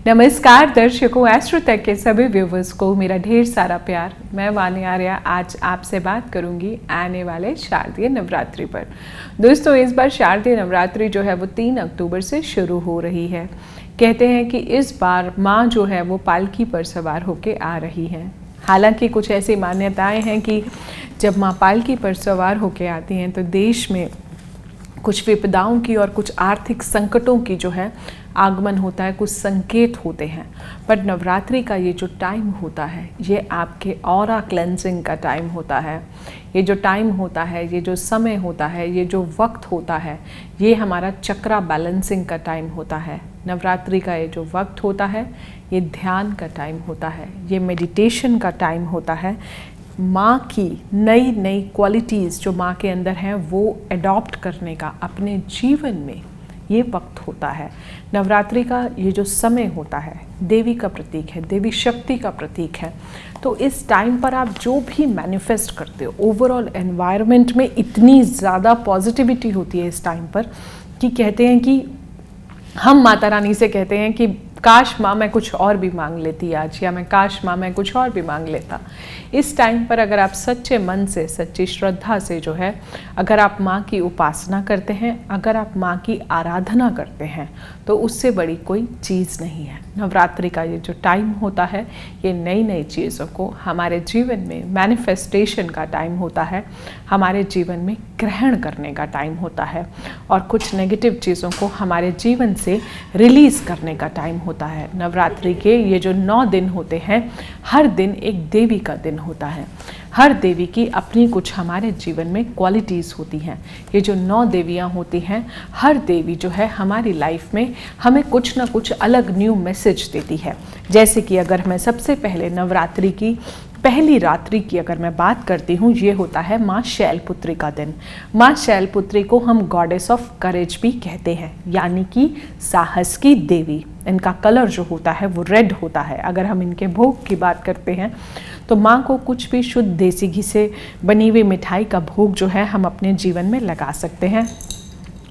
नमस्कार दर्शकों, एस्ट्रोटेक के सभी व्यूवर्स को मेरा ढेर सारा प्यार। मैं वानी आर्या आज आपसे बात करूंगी आने वाले शारदीय नवरात्रि पर। दोस्तों, इस बार शारदीय नवरात्रि जो है वो 3 अक्टूबर से शुरू हो रही है। कहते हैं कि इस बार माँ जो है वो पालकी पर सवार होके आ रही हैं। हालांकि कुछ ऐसी मान्यताएं हैं कि जब माँ पालकी पर सवार होके आती हैं तो देश में कुछ विपदाओं की और कुछ आर्थिक संकटों की जो है आगमन होता है, कुछ संकेत होते हैं। पर नवरात्रि का ये जो टाइम होता है ये आपके ऑरा क्लेंजिंग का टाइम होता है। ये जो टाइम होता है, ये जो समय होता है, ये जो वक्त होता है, ये हमारा चक्रा बैलेंसिंग का टाइम होता है। नवरात्रि का ये जो वक्त होता है ये ध्यान का टाइम होता है, ये मेडिटेशन का टाइम होता है। माँ की नई नई क्वालिटीज़ जो माँ के अंदर हैं वो अडॉप्ट करने का अपने जीवन में ये वक्त होता है। नवरात्रि का ये जो समय होता है देवी का प्रतीक है, देवी शक्ति का प्रतीक है। तो इस टाइम पर आप जो भी मैनिफेस्ट करते हो, ओवरऑल एनवायरनमेंट में इतनी ज़्यादा पॉजिटिविटी होती है इस टाइम पर कि कहते हैं कि हम माता रानी से कहते हैं कि काश माँ मैं कुछ और भी मांग लेती आज, या मैं काश माँ मैं कुछ और भी मांग लेता। इस टाइम पर अगर आप सच्चे मन से, सच्ची श्रद्धा से जो है अगर आप माँ की उपासना करते हैं, अगर आप माँ की आराधना करते हैं तो उससे बड़ी कोई चीज़ नहीं है। नवरात्रि का ये जो टाइम होता है ये नई नई चीज़ों को हमारे जीवन में मैनिफेस्टेशन का टाइम होता है, हमारे जीवन में ग्रहण करने का टाइम होता है और कुछ नेगेटिव चीज़ों को हमारे जीवन से रिलीज़ करने का टाइम होता है। नवरात्रि के ये जो 9 दिन होते हैं, हर दिन एक देवी का दिन होता है। हर देवी की अपनी कुछ हमारे जीवन में क्वालिटीज़ होती हैं। ये जो 9 देवियाँ होती हैं, हर देवी जो है हमारी लाइफ में हमें कुछ ना कुछ अलग न्यू मैसेज देती है। जैसे कि अगर मैं सबसे पहले नवरात्रि की पहली रात्रि की अगर मैं बात करती हूँ, ये होता है माँ शैलपुत्री का दिन। माँ शैलपुत्री को हम गॉडेस ऑफ करेज भी कहते हैं, यानी कि साहस की देवी। इनका कलर जो होता है वो रेड होता है। अगर हम इनके भोग की बात करते हैं तो माँ को कुछ भी शुद्ध देसी घी से बनी हुई मिठाई का भोग जो है हम अपने जीवन में लगा सकते हैं।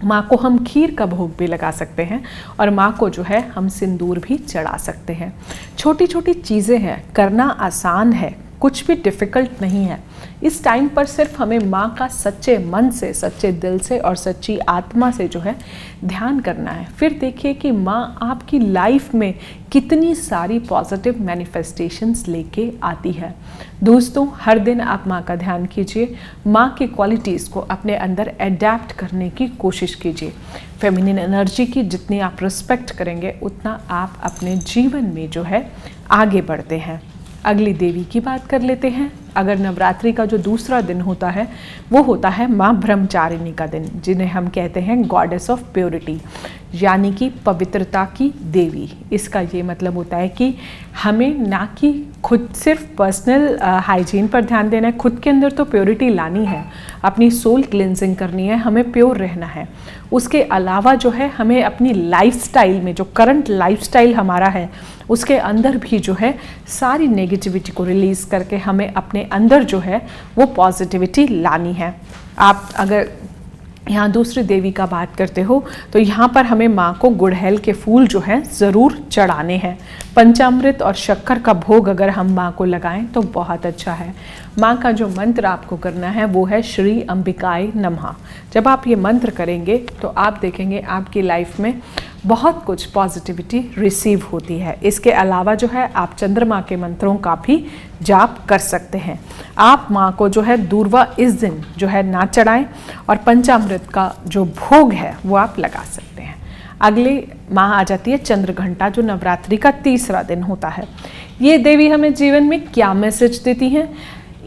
माँ को हम खीर का भोग भी लगा सकते हैं और माँ को जो है हम सिंदूर भी चढ़ा सकते हैं। छोटी छोटी चीज़ें हैं, करना आसान है, कुछ भी डिफ़िकल्ट नहीं है। इस टाइम पर सिर्फ हमें माँ का सच्चे मन से, सच्चे दिल से और सच्ची आत्मा से जो है ध्यान करना है। फिर देखिए कि माँ आपकी लाइफ में कितनी सारी पॉजिटिव मैनिफेस्टेशंस लेके आती है। दोस्तों, हर दिन आप माँ का ध्यान कीजिए, माँ की क्वालिटीज़ को अपने अंदर अडैप्ट करने की कोशिश कीजिए। फेमिनिन एनर्जी की जितनी आप रिस्पेक्ट करेंगे उतना आप अपने जीवन में जो है आगे बढ़ते हैं। अगली देवी की बात कर लेते हैं। अगर नवरात्रि का जो दूसरा दिन होता है वो होता है माँ ब्रह्मचारिणी का दिन, जिन्हें हम कहते हैं गॉडेस ऑफ प्योरिटी, यानी कि पवित्रता की देवी। इसका ये मतलब होता है कि हमें ना कि खुद सिर्फ पर्सनल हाइजीन पर ध्यान देना है, खुद के अंदर तो प्योरिटी लानी है, अपनी सोल क्लिनजिंग करनी है, हमें प्योर रहना है। उसके अलावा जो है हमें अपनी लाइफस्टाइल में, जो करंट लाइफस्टाइल हमारा है उसके अंदर भी जो है सारी नेगेटिविटी को रिलीज़ करके हमें अपने अंदर जो है वो पॉजिटिविटी लानी है। आप अगर यहाँ दूसरी देवी का बात करते हो तो यहाँ पर हमें माँ को गुड़हल के फूल जो हैं ज़रूर चढ़ाने हैं। पंचामृत और शक्कर का भोग अगर हम माँ को लगाएं तो बहुत अच्छा है। माँ का जो मंत्र आपको करना है वो है श्री अंबिकाय नमः। जब आप ये मंत्र करेंगे तो आप देखेंगे आपकी लाइफ में बहुत कुछ पॉजिटिविटी रिसीव होती है। इसके अलावा जो है आप चंद्रमा के मंत्रों का भी जाप कर सकते हैं। आप माँ को जो है दूर्वा इस दिन जो है ना चढ़ाएं और पंचामृत का जो भोग है वो आप लगा सकते हैं। अगले माह आ जाती है चंद्रघंटा, जो नवरात्रि का तीसरा दिन होता है। ये देवी हमें जीवन में क्या मैसेज देती हैं?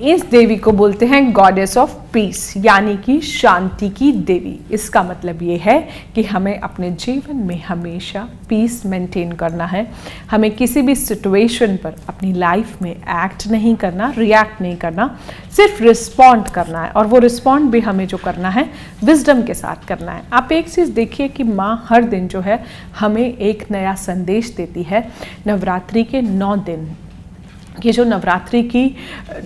इस देवी को बोलते हैं गॉडेस ऑफ पीस, यानी कि शांति की देवी। इसका मतलब ये है कि हमें अपने जीवन में हमेशा पीस मेंटेन करना है। हमें किसी भी सिचुएशन पर अपनी लाइफ में एक्ट नहीं करना, रिएक्ट नहीं करना, सिर्फ रिस्पॉन्ड करना है। और वो रिस्पॉन्ड भी हमें जो करना है विजडम के साथ करना है। आप एक चीज़ देखिए कि माँ हर दिन जो है हमें एक नया संदेश देती है। नवरात्रि के 9 दिन, ये जो नवरात्रि की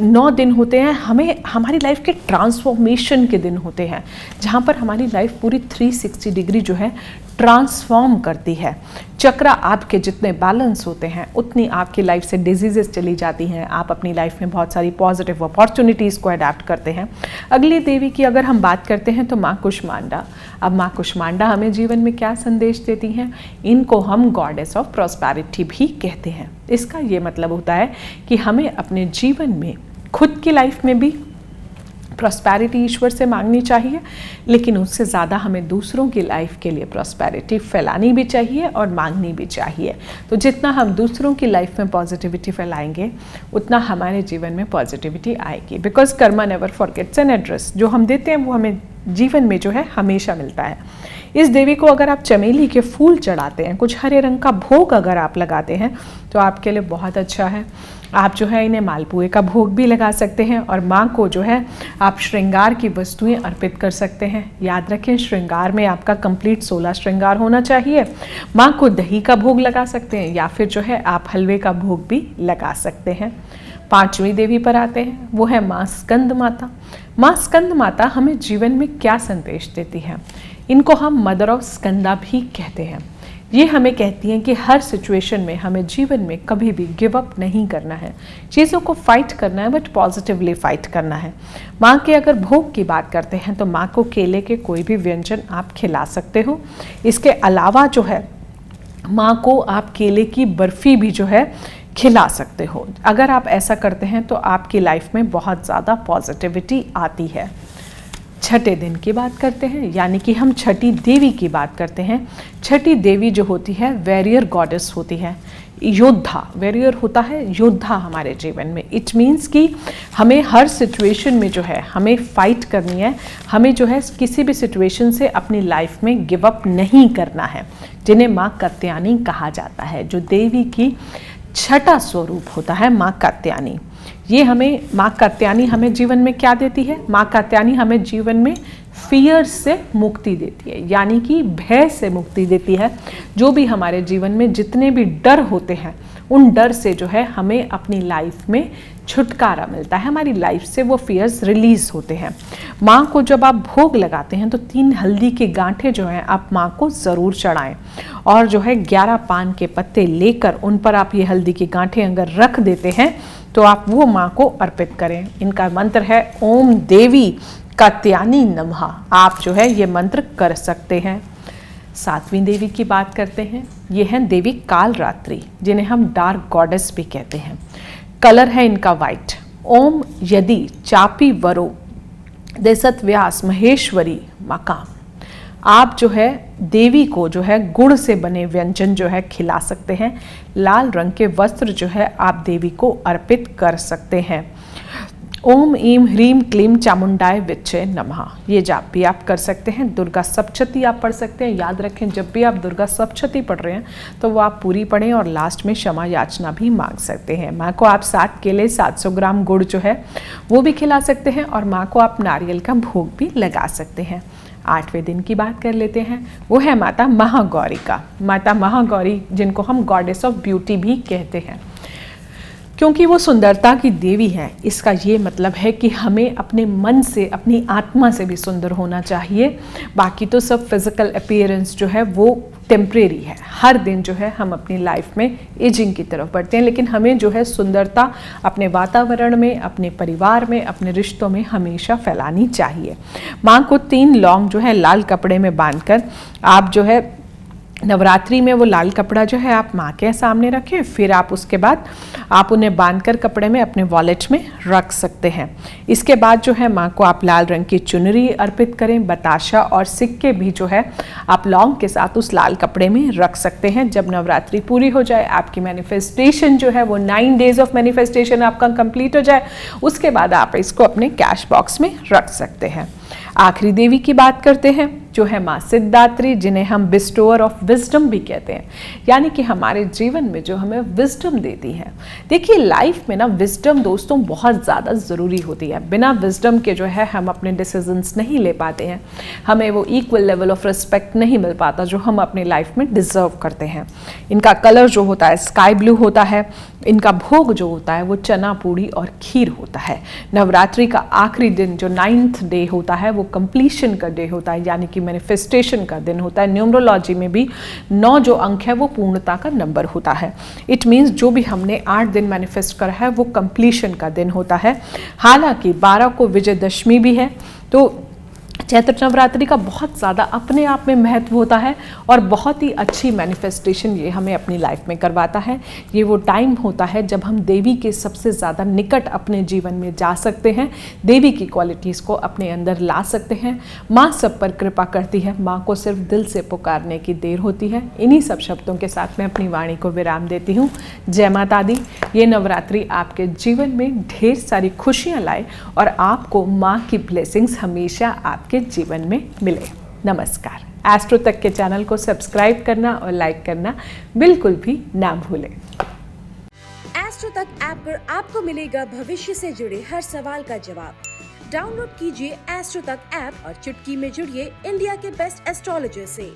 9 दिन होते हैं, हमें हमारी लाइफ के ट्रांसफॉर्मेशन के दिन होते हैं, जहाँ पर हमारी लाइफ पूरी 360 डिग्री जो है ट्रांसफॉर्म करती है। चक्र आपके जितने बैलेंस होते हैं उतनी आपकी लाइफ से डिजीजेस चली जाती हैं। आप अपनी लाइफ में बहुत सारी पॉजिटिव अपॉर्चुनिटीज़ को अडैप्ट करते हैं। अगली देवी की अगर हम बात करते हैं तो माँ कुष्मांडा। अब माँ कुष्मांडा हमें जीवन में क्या संदेश देती हैं? इनको हम गॉडेस ऑफ प्रॉस्पेरिटी भी कहते हैं। इसका ये मतलब होता है कि हमें अपने जीवन में खुद की लाइफ में भी प्रॉस्पेरिटी ईश्वर से मांगनी चाहिए, लेकिन उससे ज़्यादा हमें दूसरों की लाइफ के लिए प्रॉस्पेरिटी फैलानी भी चाहिए और मांगनी भी चाहिए। तो जितना हम दूसरों की लाइफ में पॉजिटिविटी फैलाएंगे उतना हमारे जीवन में पॉजिटिविटी आएगी। Because Karma never forgets an address. जो हम देते हैं वो हमें जीवन में जो है हमेशा मिलता है। इस देवी को अगर आप चमेली के फूल चढ़ाते हैं, कुछ हरे रंग का भोग अगर आप लगाते हैं तो आपके लिए बहुत अच्छा है। आप जो है इन्हें मालपुए का भोग भी लगा सकते हैं और माँ को जो है आप श्रृंगार की वस्तुएं अर्पित कर सकते हैं। याद रखें, श्रृंगार में आपका कंप्लीट 16 श्रृंगार होना चाहिए। माँ को दही का भोग लगा सकते हैं या फिर जो है आप हलवे का भोग भी लगा सकते हैं। 5वीं देवी पर आते हैं, वो है माँ स्कंद माता। माँ स्कंद माता हमें जीवन में क्या संदेश देती है? इनको हम मदर ऑफ स्कंदा भी कहते हैं। ये हमें कहती हैं कि हर सिचुएशन में हमें जीवन में कभी भी गिव अप नहीं करना है, चीज़ों को फाइट करना है, बट पॉजिटिवली फाइट करना है। माँ के अगर भोग की बात करते हैं तो माँ को केले के कोई भी व्यंजन आप खिला सकते हो। इसके अलावा जो है माँ को आप केले की बर्फ़ी भी जो है खिला सकते हो। अगर आप ऐसा करते हैं तो आपकी लाइफ में बहुत ज़्यादा पॉजिटिविटी आती है। छठे दिन की बात करते हैं, यानी कि हम छठी देवी की बात करते हैं। छठी देवी जो होती है वॉरियर गॉडेस होती है, योद्धा। वॉरियर होता है योद्धा हमारे जीवन में। इट मीन्स कि हमें हर सिचुएशन में जो है हमें फाइट करनी है, हमें जो है किसी भी सिचुएशन से अपनी लाइफ में गिव अप नहीं करना है, जिन्हें माँ कात्यायनी कहा जाता है। जो देवी की छठा स्वरूप होता है माँ कात्यायनी। ये हमें माँ कात्यायनी हमें जीवन में क्या देती है? माँ कात्यायनी हमें जीवन में फियर से मुक्ति देती है, यानी कि भय से मुक्ति देती है। जो भी हमारे जीवन में जितने भी डर होते हैं उन डर से जो है हमें अपनी लाइफ में छुटकारा मिलता है, हमारी लाइफ से वो फियर्स रिलीज होते हैं। माँ को जब आप भोग लगाते हैं तो 3 हल्दी के गांठे जो हैं आप माँ को ज़रूर चढ़ाएं और जो है 11 पान के पत्ते लेकर उन पर आप ये हल्दी के गांठे अगर रख देते हैं तो आप वो माँ को अर्पित करें। इनका मंत्र है ओम देवी कात्यायनी नमः। आप जो है ये मंत्र कर सकते हैं। 7वीं देवी की बात करते हैं, ये हैं देवी कालरात्रि, जिन्हें हम डार्क गॉडेस भी कहते हैं। कलर है इनका वाइट। ओम यदि चापी वरो देसत व्यास महेश्वरी मकाम। आप जो है देवी को जो है गुड़ से बने व्यंजन जो है खिला सकते हैं। लाल रंग के वस्त्र जो है आप देवी को अर्पित कर सकते हैं। ओम ईम ह्रीम क्लीम चामुंडाय विच्चे नमः, ये जाप भी आप कर सकते हैं। दुर्गा सप्तशती आप पढ़ सकते हैं। याद रखें, जब भी आप दुर्गा सप्तशती पढ़ रहे हैं तो वो आप पूरी पढ़ें और लास्ट में क्षमा याचना भी मांग सकते हैं। माँ को आप 7 केले 700 ग्राम गुड़ जो है वो भी खिला सकते हैं और माँ को आप नारियल का भोग भी लगा सकते हैं। 8वें दिन की बात कर लेते हैं, वो है माता महागौरी का। माता महागौरी जिनको हम गॉडेस ऑफ ब्यूटी भी कहते हैं, क्योंकि वो सुंदरता की देवी है। इसका ये मतलब है कि हमें अपने मन से, अपनी आत्मा से भी सुंदर होना चाहिए। बाकी तो सब फिजिकल अपीयरेंस जो है वो टेम्परेरी है। हर दिन जो है हम अपनी लाइफ में एजिंग की तरफ बढ़ते हैं, लेकिन हमें जो है सुंदरता अपने वातावरण में, अपने परिवार में, अपने रिश्तों में हमेशा फैलानी चाहिए। माँ को 3 लौंग जो है लाल कपड़े में बांधकर आप जो है नवरात्रि में वो लाल कपड़ा जो है आप माँ के सामने रखें। फिर आप उसके बाद आप उन्हें बांधकर कपड़े में अपने वॉलेट में रख सकते हैं। इसके बाद जो है माँ को आप लाल रंग की चुनरी अर्पित करें। बताशा और सिक्के भी जो है आप लौंग के साथ उस लाल कपड़े में रख सकते हैं। जब नवरात्रि पूरी हो जाए, आपकी मैनिफेस्टेशन जो है वो 9 डेज ऑफ मैनिफेस्टेशन आपका कंप्लीट हो जाए, उसके बाद आप इसको अपने कैश बॉक्स में रख सकते हैं। आखिरी देवी की बात करते हैं, जो है माँ सिद्धात्री, जिन्हें हम बिस्टोअर ऑफ विजडम भी कहते हैं, यानी कि हमारे जीवन में जो हमें विजडम देती है। देखिए, लाइफ में ना विजडम दोस्तों बहुत ज़्यादा ज़रूरी होती है। बिना विजडम के जो है हम अपने डिसीजंस नहीं ले पाते हैं, हमें वो इक्वल लेवल ऑफ रिस्पेक्ट नहीं मिल पाता जो हम अपनी लाइफ में डिजर्व करते हैं। इनका कलर जो होता है स्काई ब्लू होता है। इनका भोग जो होता है वो चना पूड़ी और खीर होता है। नवरात्रि का आखिरी दिन जो 9th डे होता है वो कंप्लीशन का डे होता है, यानी कि मैनिफेस्टेशन का दिन होता है। न्यूमरोलॉजी में भी 9 जो अंक है वो पूर्णता का नंबर होता है। इट मीन्स जो भी हमने 8 दिन मैनिफेस्ट करा है वो कंप्लीशन का दिन होता है। हालांकि 12 को विजयदशमी भी है, तो चैत्र नवरात्रि का बहुत ज़्यादा अपने आप में महत्व होता है और बहुत ही अच्छी मैनिफेस्टेशन ये हमें अपनी लाइफ में करवाता है। ये वो टाइम होता है जब हम देवी के सबसे ज़्यादा निकट अपने जीवन में जा सकते हैं, देवी की क्वालिटीज़ को अपने अंदर ला सकते हैं। माँ सब पर कृपा करती है, माँ को सिर्फ दिल से पुकारने की देर होती है। इन्हीं सब शब्दों के साथ मैं अपनी वाणी को विराम देती हूँ। जय माता दी। ये नवरात्रि आपके जीवन में ढेर सारी खुशियाँ लाए और आपको माँ की ब्लेसिंग्स हमेशा आपके जीवन में मिले। नमस्कार। एस्ट्रो तक के चैनल को सब्सक्राइब करना और लाइक करना बिल्कुल भी ना भूलें। एस्ट्रो तक ऐप पर आपको मिलेगा भविष्य से जुड़े हर सवाल का जवाब। डाउनलोड कीजिए एस्ट्रो तक ऐप और चुटकी में जुड़िए इंडिया के बेस्ट एस्ट्रोलॉजर से।